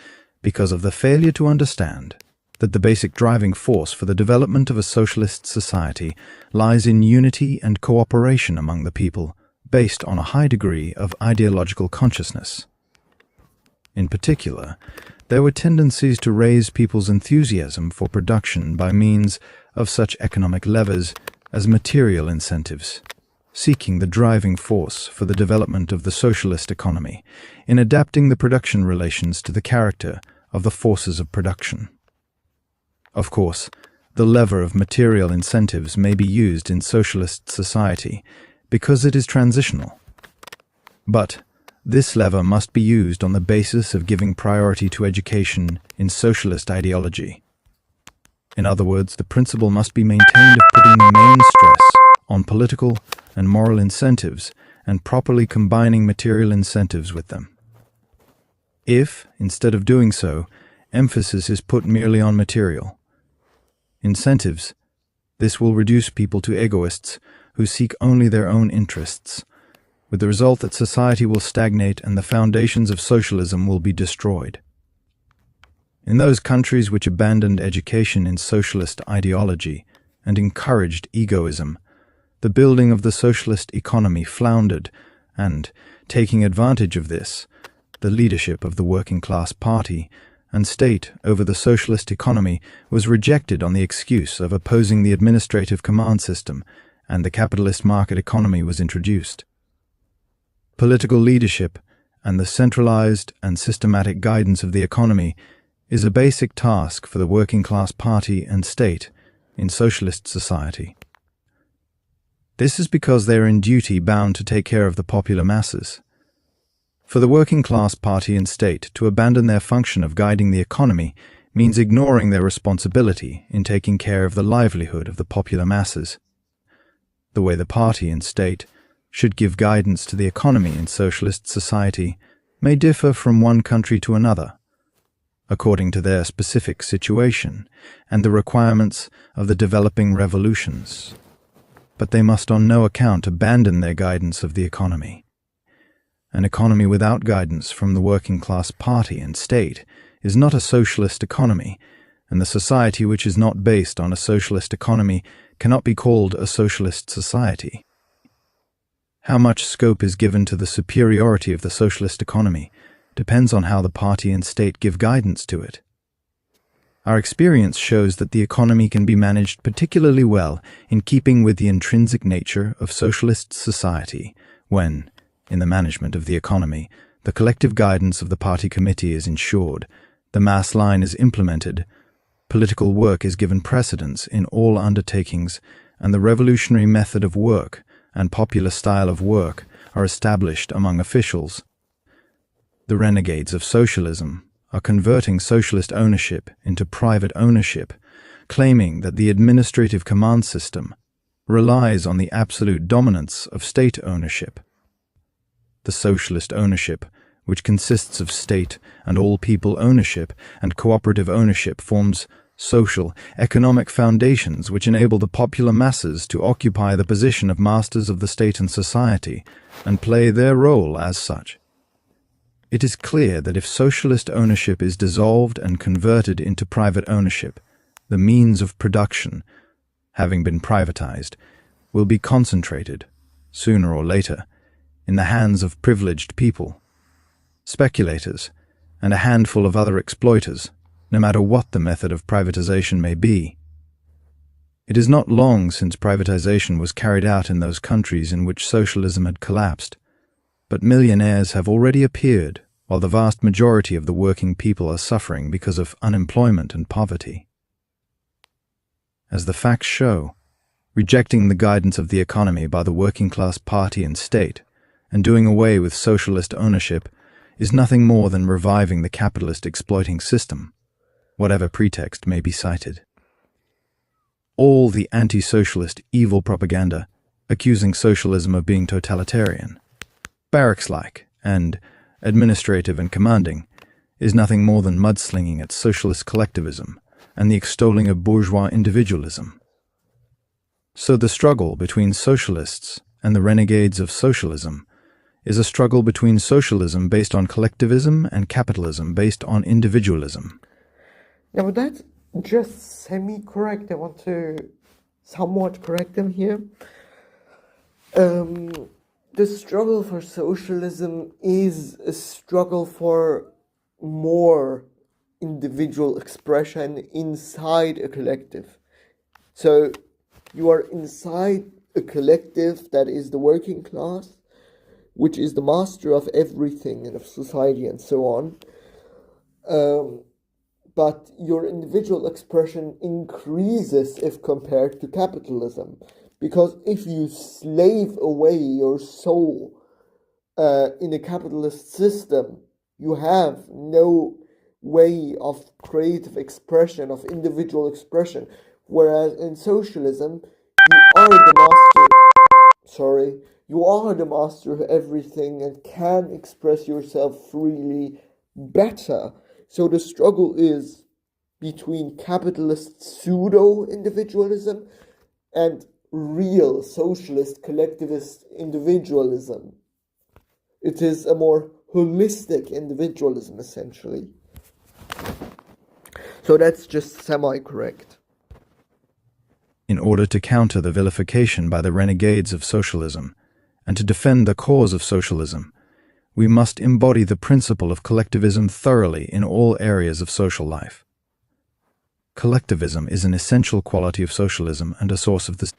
S2: because of the failure to understand that the basic driving force for the development of a socialist society lies in unity and cooperation among the people based on a high degree of ideological consciousness. In particular, there were tendencies to raise people's enthusiasm for production by means of such economic levers as material incentives, seeking the driving force for the development of the socialist economy in adapting the production relations to the character of the forces of production. Of course, the lever of material incentives may be used in socialist society because it is transitional. But this lever must be used on the basis of giving priority to education in socialist ideology. In other words, the principle must be maintained of putting the main stress on political and moral incentives and properly combining material incentives with them. If, instead of doing so, emphasis is put merely on material incentives, this will reduce people to egoists who seek only their own interests, with the result that society will stagnate and the foundations of socialism will be destroyed. In those countries which abandoned education in socialist ideology and encouraged egoism, the building of the socialist economy floundered, and, taking advantage of this, the leadership of the working class party and state over the socialist economy was rejected on the excuse of opposing the administrative command system, and the capitalist market economy was introduced. Political leadership and the centralized and systematic guidance of the economy is a basic task for the working class party and state in socialist society. This is because they are in duty bound to take care of the popular masses. For the working class party and state to abandon their function of guiding the economy means ignoring their responsibility in taking care of the livelihood of the popular masses. The way the party and state should give guidance to the economy in socialist society may differ from one country to another, according to their specific situation and the requirements of the developing revolutions. but they must on no account abandon their guidance of the economy. An economy without guidance from the working class party and state is not a socialist economy, and the society which is not based on a socialist economy cannot be called a socialist society. How much scope is given to the superiority of the socialist economy depends on how the party and state give guidance to it. Our experience shows that the economy can be managed particularly well in keeping with the intrinsic nature of socialist society when, in the management of the economy, the collective guidance of the party committee is ensured, the mass line is implemented, political work is given precedence in all undertakings, and the revolutionary method of work and popular style of work are established among officials. The renegades of socialism are converting socialist ownership into private ownership, claiming that the administrative command system relies on the absolute dominance of state ownership. The socialist ownership, which consists of state and all people ownership and cooperative ownership, forms social, economic foundations which enable the popular masses to occupy the position of masters of the state and society and play their role as such. It is clear that if socialist ownership is dissolved and converted into private ownership, the means of production, having been privatized, will be concentrated, sooner or later, in the hands of privileged people, speculators, and a handful of other exploiters, no matter what the method of privatization may be. It is not long since privatization was carried out in those countries in which socialism had collapsed, but millionaires have already appeared, while the vast majority of the working people are suffering because of unemployment and poverty. As the facts show, rejecting the guidance of the economy by the working class party and state, and doing away with socialist ownership, is nothing more than reviving the capitalist exploiting system, whatever pretext may be cited. All the anti-socialist evil propaganda accusing socialism of being totalitarian, barracks-like, and administrative and commanding, is nothing more than mudslinging at socialist collectivism and the extolling of bourgeois individualism. So the struggle between socialists and the renegades of socialism is a struggle between socialism based on collectivism and capitalism based on individualism.
S1: Now that's just semi-correct. I want to somewhat correct them here. The struggle for socialism is a struggle for more individual expression inside a collective. So you are inside a collective that is the working class, which is the master of everything and of society and so on. But your individual expression increases if compared to capitalism. Because if you slave away your soul in a capitalist system, you have no way of creative expression, of individual expression. Whereas in socialism, you are the master of everything and can express yourself freely better. So the struggle is between capitalist pseudo-individualism and real socialist collectivist individualism. It is a more holistic individualism, essentially. So that's just semi-correct.
S2: In order to counter the vilification by the renegades of socialism, and to defend the cause of socialism, we must embody the principle of collectivism thoroughly in all areas of social life. Collectivism is an essential quality of socialism and a source of this.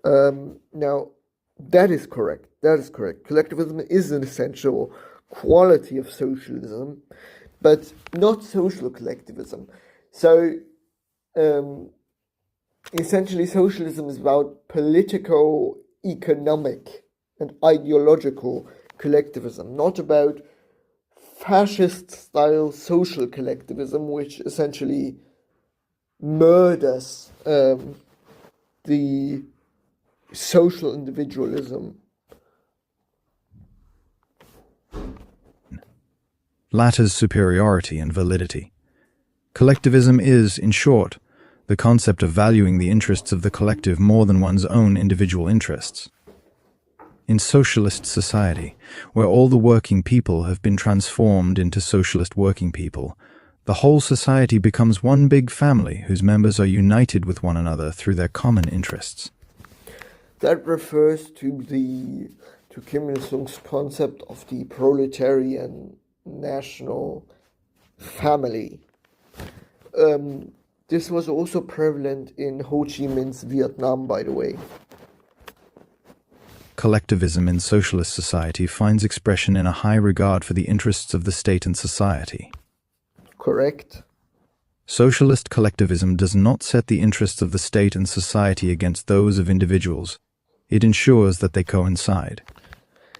S1: Now, that is correct. That is correct. Collectivism is an essential quality of socialism, but not social collectivism. So, essentially, socialism is about political, economic, and ideological collectivism, not about fascist-style social collectivism, which essentially murders the social individualism.
S2: Latter's superiority and validity. Collectivism is, in short, the concept of valuing the interests of the collective more than one's own individual interests. In socialist society, where all the working people have been transformed into socialist working people, the whole society becomes one big family whose members are united with one another through their common interests.
S1: That refers to Kim Il-sung's concept of the proletarian national family. This was also prevalent in Ho Chi Minh's Vietnam, by the way.
S2: Collectivism in socialist society finds expression in a high regard for the interests of the state and society.
S1: Correct.
S2: Socialist collectivism does not set the interests of the state and society against those of individuals. It ensures that they coincide.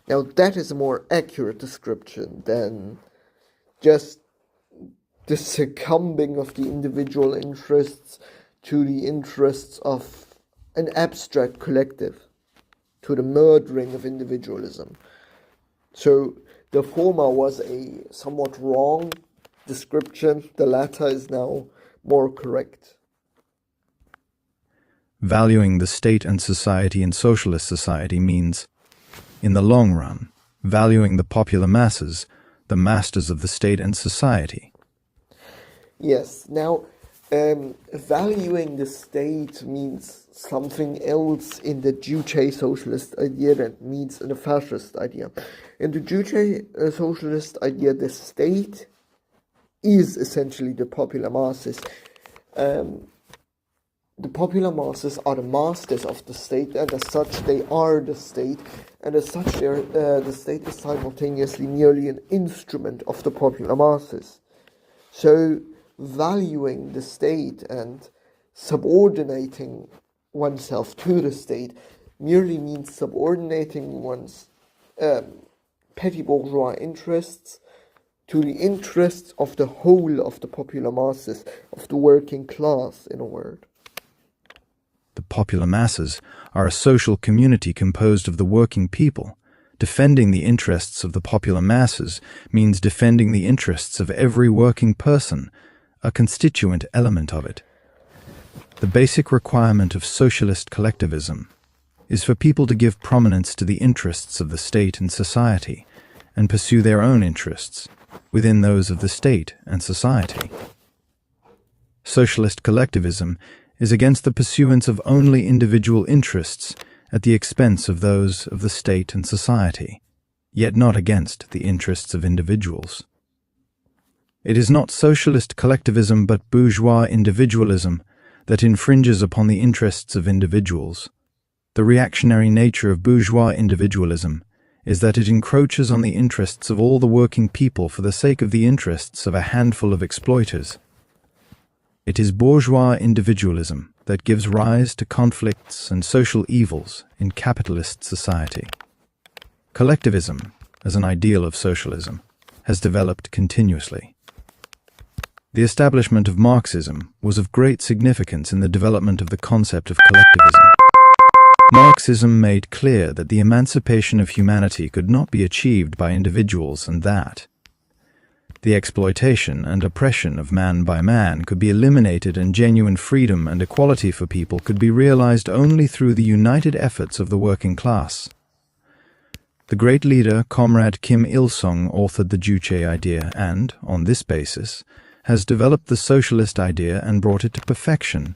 S1: Now that is a more accurate description than just the succumbing of the individual interests to the interests of an abstract collective, to the murdering of individualism. So the former was a somewhat wrong description, the latter is now more correct.
S2: Valuing the state and society in socialist society means, in the long run, valuing the popular masses, the masters of the state and society.
S1: Yes, now valuing the state means something else in the Juche socialist idea that means in the fascist idea. In the Juche socialist idea, the state is essentially the popular masses. The popular masses are the masters of the state, and as such they are the state, and as such the state is simultaneously merely an instrument of the popular masses. So valuing the state and subordinating oneself to the state merely means subordinating one's petty bourgeois interests to the interests of the whole of the popular masses, of the working class, in a word.
S2: The popular masses are a social community composed of the working people. Defending the interests of the popular masses means defending the interests of every working person, a constituent element of it. The basic requirement of socialist collectivism is for people to give prominence to the interests of the state and society and pursue their own interests within those of the state and society. Socialist collectivism is against the pursuance of only individual interests at the expense of those of the state and society, yet not against the interests of individuals. It is not socialist collectivism but bourgeois individualism that infringes upon the interests of individuals. The reactionary nature of bourgeois individualism is that it encroaches on the interests of all the working people for the sake of the interests of a handful of exploiters. It is bourgeois individualism that gives rise to conflicts and social evils in capitalist society. Collectivism, as an ideal of socialism, has developed continuously. The establishment of Marxism was of great significance in the development of the concept of collectivism. Marxism made clear that the emancipation of humanity could not be achieved by individuals, and that the exploitation and oppression of man by man could be eliminated, and genuine freedom and equality for people could be realized only through the united efforts of the working class. The great leader, Comrade Kim Il-sung, authored the Juche idea and, on this basis, has developed the socialist idea and brought it to perfection,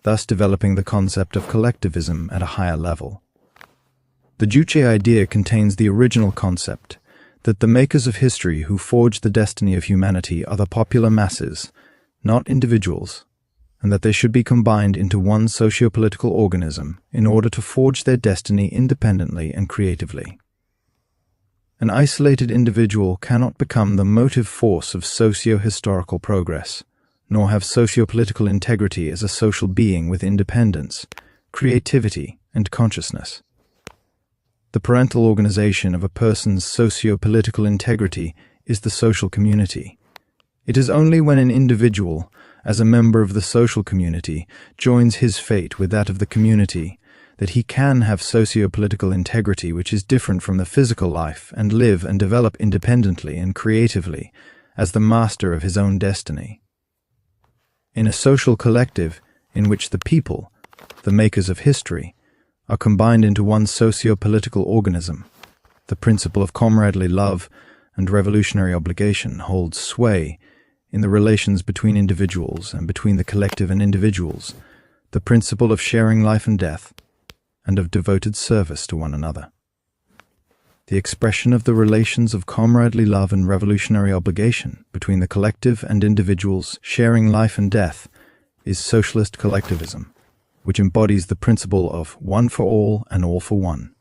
S2: thus developing the concept of collectivism at a higher level. The Juche idea contains the original concept that the makers of history who forged the destiny of humanity are the popular masses, not individuals, and that they should be combined into one socio-political organism in order to forge their destiny independently and creatively. An isolated individual cannot become the motive force of socio-historical progress, nor have socio-political integrity as a social being with independence, creativity, and consciousness. The parental organization of a person's socio-political integrity is the social community. It is only when an individual, as a member of the social community, joins his fate with that of the community, that he can have socio-political integrity which is different from the physical life and live and develop independently and creatively as the master of his own destiny. In a social collective, in which the people, the makers of history, are combined into one socio-political organism. The principle of comradely love and revolutionary obligation holds sway in the relations between individuals and between the collective and individuals, the principle of sharing life and death, and of devoted service to one another. The expression of the relations of comradely love and revolutionary obligation between the collective and individuals sharing life and death is socialist collectivism, which embodies the principle of one for all and all for one.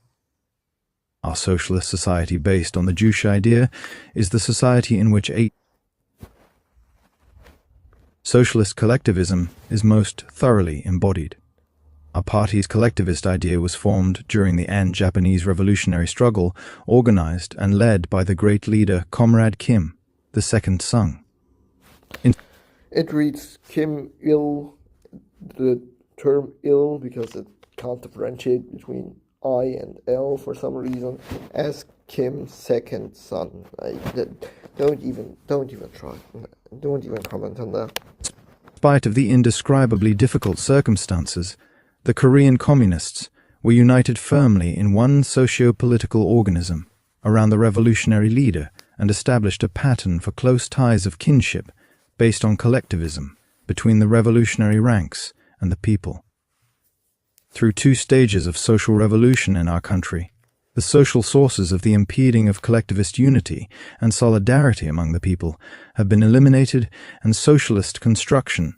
S2: Our socialist society based on the Jewish idea is the society in which socialist collectivism is most thoroughly embodied. Our party's collectivist idea was formed during the An-Japanese revolutionary struggle, organized and led by the great leader Comrade Kim, the second Sung.
S1: It reads Kim-il, the term il, because it can't differentiate between I and L for some reason, as Kim's second son. Don't even try. Don't even comment on that.
S2: In spite of the indescribably difficult circumstances, the Korean communists were united firmly in one socio-political organism around the revolutionary leader and established a pattern for close ties of kinship based on collectivism between the revolutionary ranks and the people. Through two stages of social revolution in our country, the social sources of the impeding of collectivist unity and solidarity among the people have been eliminated, and socialist construction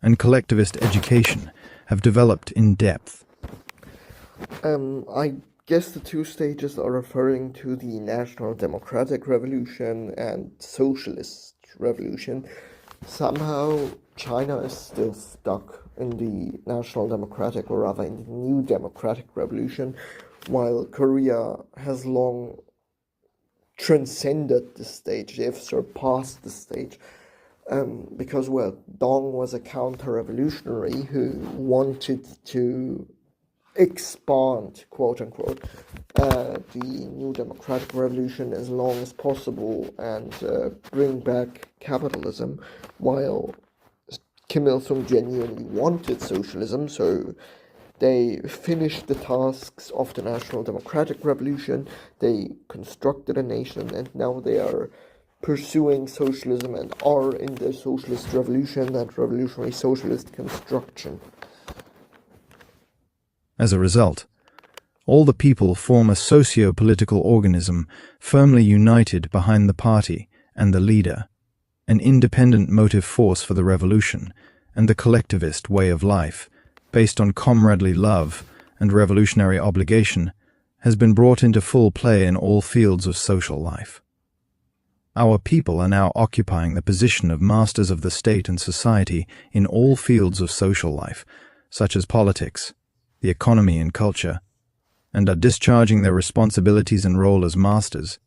S2: and collectivist education have developed in depth.
S1: I guess the two stages are referring to the National Democratic Revolution and Socialist Revolution. Somehow China is still stuck in the National Democratic, or rather in the New Democratic Revolution, while Korea has long transcended the stage. They've surpassed the stage. Because, well, Dong was a counter-revolutionary who wanted to expand, quote-unquote, the New Democratic Revolution as long as possible and bring back capitalism, while Kim Il-sung genuinely wanted socialism, so they finished the tasks of the National Democratic Revolution, they constructed a nation, and now they are pursuing socialism and are in the socialist revolution and revolutionary socialist construction.
S2: As a result, all the people form a socio-political organism firmly united behind the party and the leader, an independent motive force for the revolution and the collectivist way of life, based on comradely love and revolutionary obligation, has been brought into full play in all fields of social life. Our people are now occupying the position of masters of the state and society in all fields of social life, such as politics, the economy and culture, and are discharging their responsibilities and role as masters.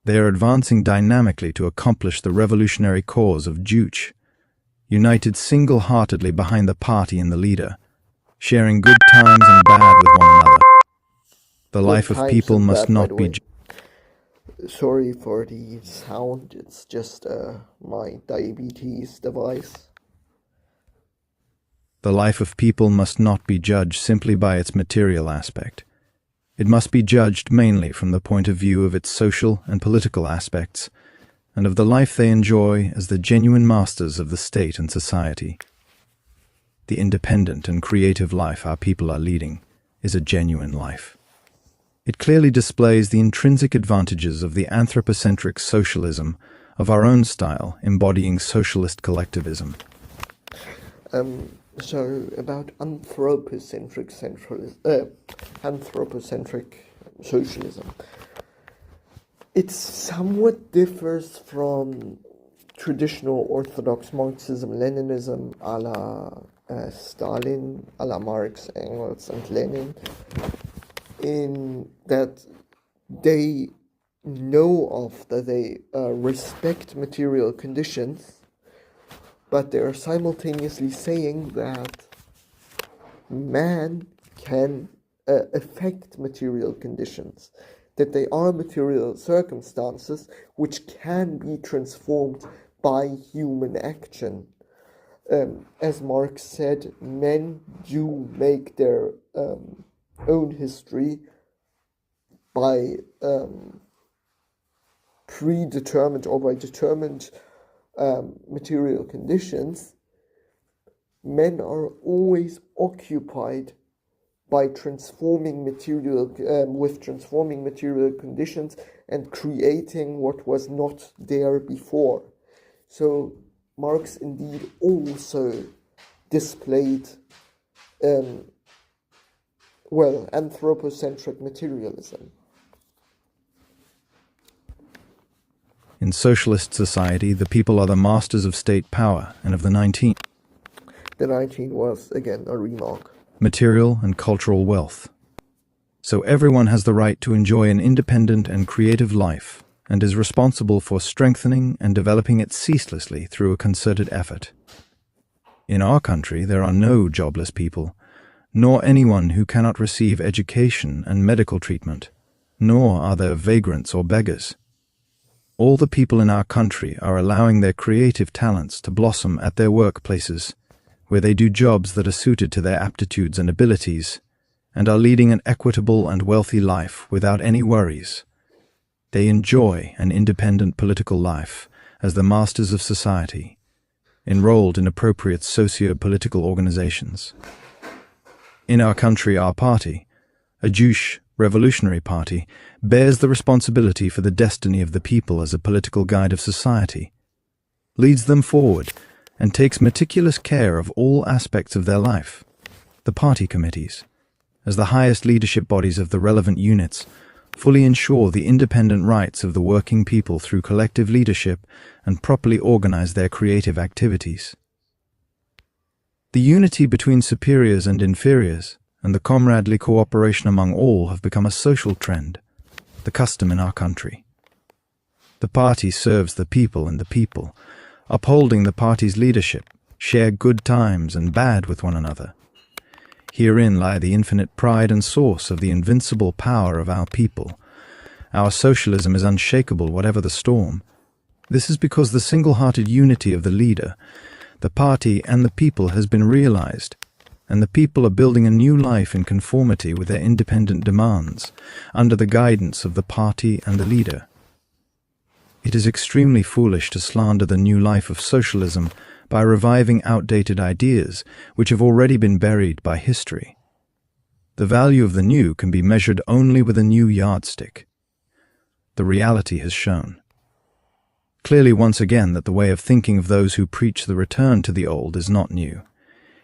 S2: They are advancing dynamically to accomplish the revolutionary cause of Juche, united single-heartedly behind the party and the leader, sharing good times and bad with one another. The life of people must not be...
S1: Sorry for the sound, it's just my diabetes device.
S2: The life of people must not be judged simply by its material aspect. It must be judged mainly from the point of view of its social and political aspects, and of the life they enjoy as the genuine masters of the state and society. The independent and creative life our people are leading is a genuine life. It clearly displays the intrinsic advantages of the anthropocentric socialism of our own style, embodying socialist collectivism.
S1: So about anthropocentric socialism. It somewhat differs from traditional orthodox Marxism-Leninism a la Stalin, a la Marx, Engels, and Lenin, in that they respect material conditions, but they are simultaneously saying that man can affect material conditions, that they are material circumstances which can be transformed by human action. as Marx said, men do make their own history by predetermined or by determined material conditions. Men are always occupied by transforming material conditions and creating what was not there before. So Marx indeed also displayed anthropocentric materialism.
S2: In socialist society, the people are the masters of state power and of the 19.
S1: The 19 was, again, a remark.
S2: Material and cultural wealth. So everyone has the right to enjoy an independent and creative life and is responsible for strengthening and developing it ceaselessly through a concerted effort. In our country, there are no jobless people, nor anyone who cannot receive education and medical treatment, nor are there vagrants or beggars. All the people in our country are allowing their creative talents to blossom at their workplaces, where they do jobs that are suited to their aptitudes and abilities, and are leading an equitable and wealthy life without any worries. They enjoy an independent political life as the masters of society, enrolled in appropriate socio-political organizations. In our country, our party, a Jewish revolutionary party, bears the responsibility for the destiny of the people as a political guide of society, leads them forward, and takes meticulous care of all aspects of their life. The party committees, as the highest leadership bodies of the relevant units, fully ensure the independent rights of the working people through collective leadership and properly organize their creative activities. The unity between superiors and inferiors and the comradely cooperation among all have become a social trend, the custom in our country. The party serves the people and the people, upholding the party's leadership, share good times and bad with one another. Herein lie the infinite pride and source of the invincible power of our people. Our socialism is unshakable whatever the storm. This is because the single-hearted unity of the leader, the party and the people has been realized, and the people are building a new life in conformity with their independent demands, under the guidance of the party and the leader. It is extremely foolish to slander the new life of socialism by reviving outdated ideas which have already been buried by history. The value of the new can be measured only with a new yardstick. The reality has shown clearly once again that the way of thinking of those who preach the return to the old is not new.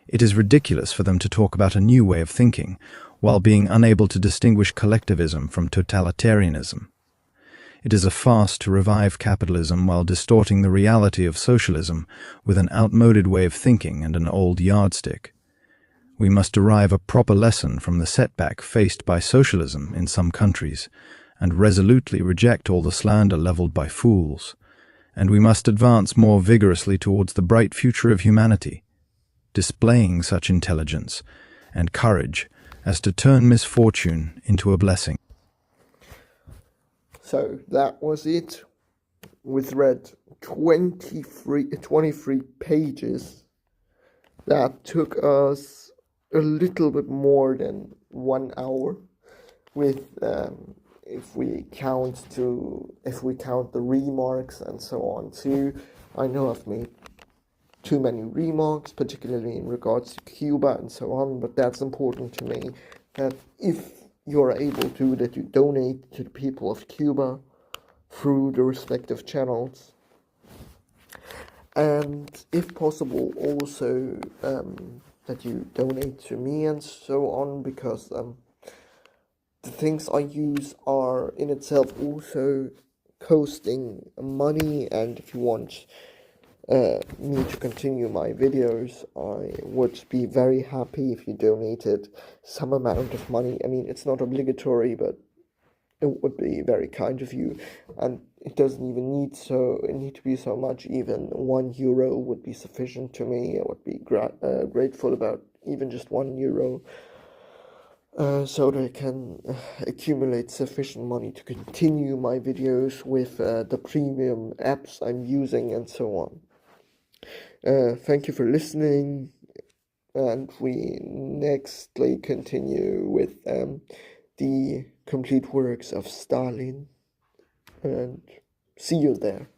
S2: It is ridiculous for them to talk about a new way of thinking while being unable to distinguish collectivism from totalitarianism. It is a farce to revive capitalism while distorting the reality of socialism with an outmoded way of thinking and an old yardstick. We must derive a proper lesson from the setback faced by socialism in some countries, and resolutely reject all the slander leveled by fools. And we must advance more vigorously towards the bright future of humanity, displaying such intelligence and courage as to turn misfortune into a blessing.
S1: So that was it. We've read 23 pages. That took us a little bit more than 1 hour, with if we count the remarks and so on too. I know I've made too many remarks, particularly in regards to Cuba and so on, but that's important to me, that if you're able to, that you donate to the people of Cuba through the respective channels, and if possible also that you donate to me and so on, because the things I use are in itself also costing money, and if you want me to continue my videos, I would be very happy if you donated some amount of money. I mean, it's not obligatory, but it would be very kind of you, and it doesn't even need to be so much. Even €1 would be sufficient to me. I would be grateful about even just €1, so that I can accumulate sufficient money to continue my videos with the premium apps I'm using and so on. Thank you for listening, and we nextly continue with the complete works of Stalin, and see you there.